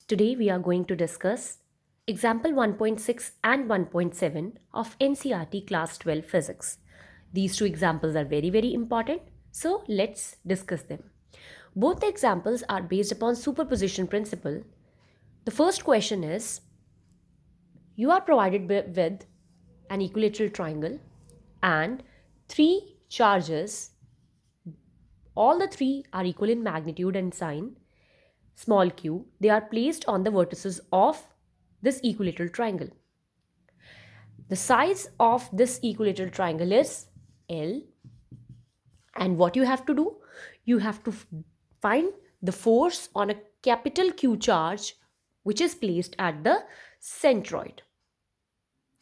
Today we are going to discuss example 1.6 and 1.7 of NCERT class 12 physics. These two examples are very important, so let's discuss them. Both the examples are based upon superposition principle. The first question is, you are provided with an equilateral triangle and three charges. All the three are equal in magnitude and sign, small q. They are placed on the vertices of this equilateral triangle. The size of this equilateral triangle is L, and what you have to do? You have to find the force on a capital Q charge which is placed at the centroid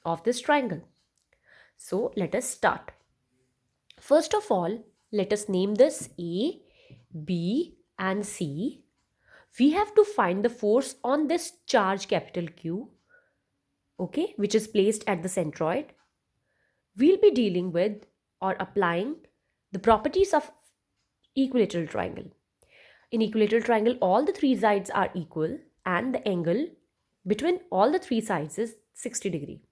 of this triangle. So let us start. First of all, let us name this A, B and C. We have to find the force on this charge capital Q, okay, which is placed at the centroid. We'll be dealing with or applying the properties of equilateral triangle. In equilateral triangle, all the three sides are equal and the angle between all the three sides is 60 degree.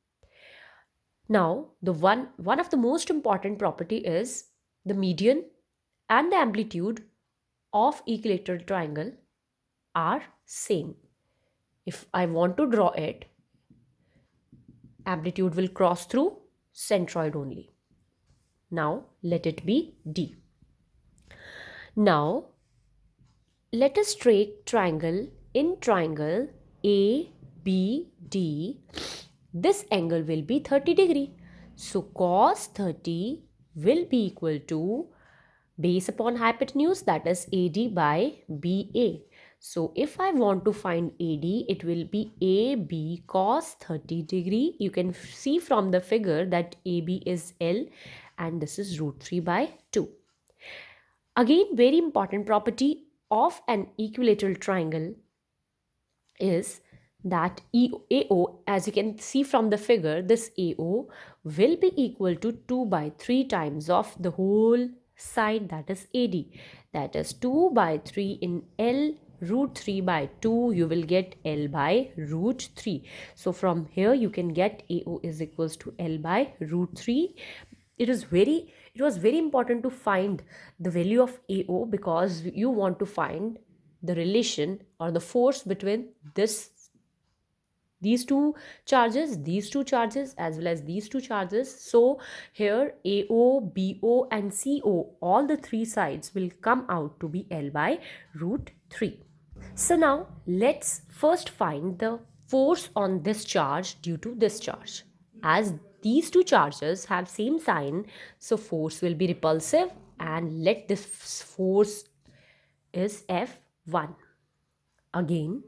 Now, the one of the most important property is the median and the amplitude of equilateral triangle are same. If I want to draw it, amplitude will cross through centroid only. Now, let it be D. Now, let us take triangle. In triangle ABD, this angle will be 30 degree. So, cos 30 will be equal to base upon hypotenuse, that is AD by BA. So, if I want to find AD, it will be AB cos 30 degree. You can see from the figure that AB is L and this is root 3 by 2. Again, very important property of an equilateral triangle is that AO, as you can see from the figure, this AO will be equal to 2 by 3 times of the whole side, that is AD. That is 2 by 3 in L root 3 by 2, you will get L by root 3. So from here you can get AO is equals to L by root 3. It was very important to find the value of AO because you want to find the relation or the force between these two charges, as well as these two charges. So here AO, BO and CO, all the three sides will come out to be L by root 3. So now let's first find the force on this charge due to this charge. As these two charges have same sign, so force will be repulsive, and let this force is F1. Again,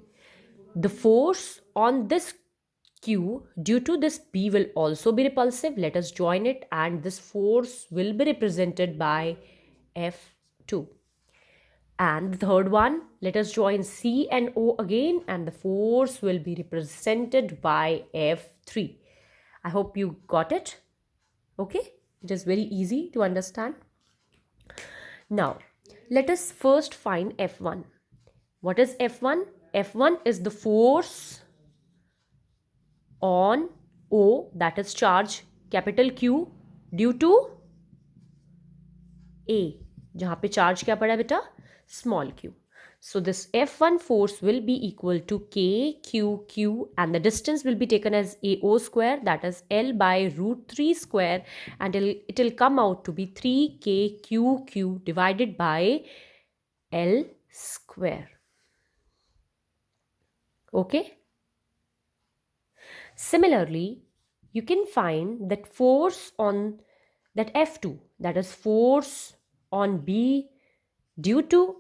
the force on this Q due to this B will also be repulsive. Let us join it, and this force will be represented by F2. And the third one, let us join C and O again, and the force will be represented by F3. I hope you got it. Okay, it is very easy to understand. Now, let us first find F1. What is F1? F1 is the force on O, that is charge capital Q, due to A, जहाँ पे charge क्या पड़ा बेटा? Small q. So this F1 force will be equal to KQQ, and the distance will be taken as AO square, that is L by root 3 square, and it will come out to be 3KQQ divided by L square. Okay. Similarly, you can find that force on that F2, that is force on B due to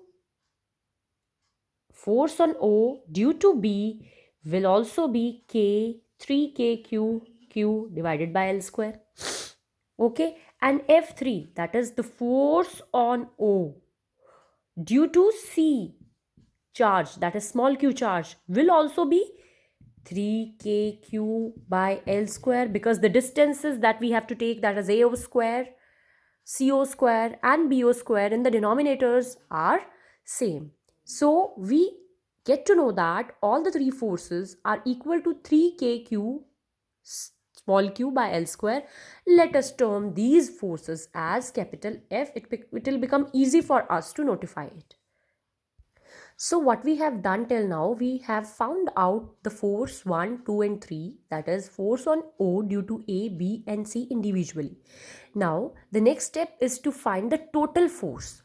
force on O due to B will also be K 3KQQ divided by L square. Okay, and F3, that is the force on O due to C charge, that is small q charge, will also be 3KQ by L square, because the distances that we have to take, that is AO square, CO square and BO square in the denominators are same. So we get to know that all the three forces are equal to 3kq small q by L square, let us term these forces as capital F. It will become easy for us to notify it. So what we have done till now, we have found out the force 1, 2 and 3, that is force on O due to A, B and C individually. Now the next step is to find the total force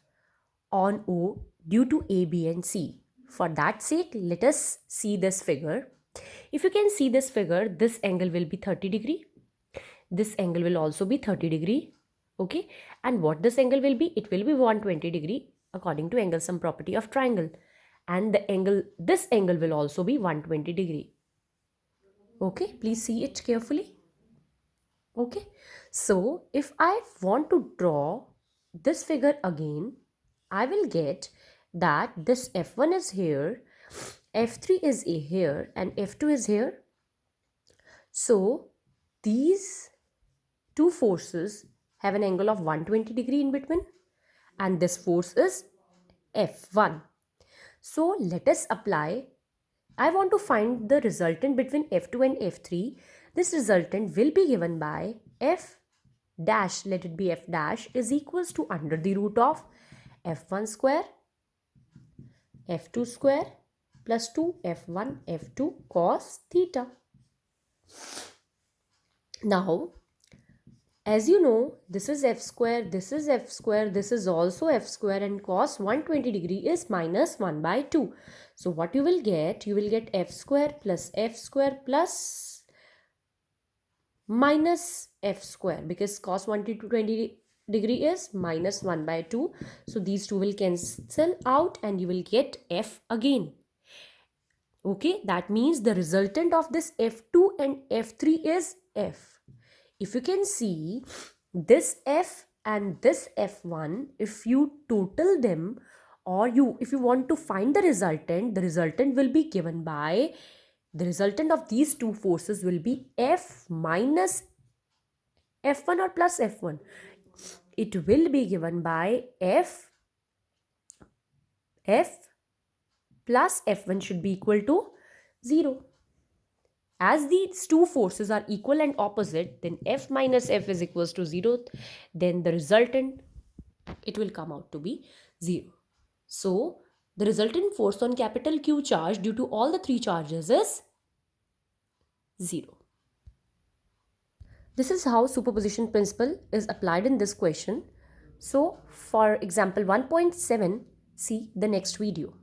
on O due to A, B and C. For that sake, let us see this figure. If you can see this figure, this angle will be 30 degree. This angle will also be 30 degree. Okay. And what this angle will be? It will be 120 degree according to angle sum property of triangle. And this angle will also be 120 degree. Okay. Please see it carefully. Okay. So if I want to draw this figure again, I will get that this F1 is here, F3 is here and F2 is here. So these two forces have an angle of 120 degree in between and this force is F1. So let us apply. I want to find the resultant between F2 and F3. This resultant will be given by F dash, let it be F dash, is equals to under the root of F1 square, F2 square plus 2 F1 F2 cos theta. Now, as you know, this is F square, this is F square, this is also F square and cos 120 degree is minus 1 by 2. So what you will get F square plus minus F square, because cos 120 degree is minus 1 by 2. So these two will cancel out and you will get F again. Okay, that means the resultant of this F2 and F3 is F. If you can see this F and this F1, if you total them, or if you want to find the resultant will be given by, the resultant of these two forces will be F minus F1 or plus F1. It will be given by F plus F1 should be equal to 0. As these two forces are equal and opposite, then F minus F is equals to 0. Then the resultant, it will come out to be 0. So the resultant force on capital Q charge due to all the three charges is 0. This is how superposition principle is applied in this question. So for example 1.7, see the next video.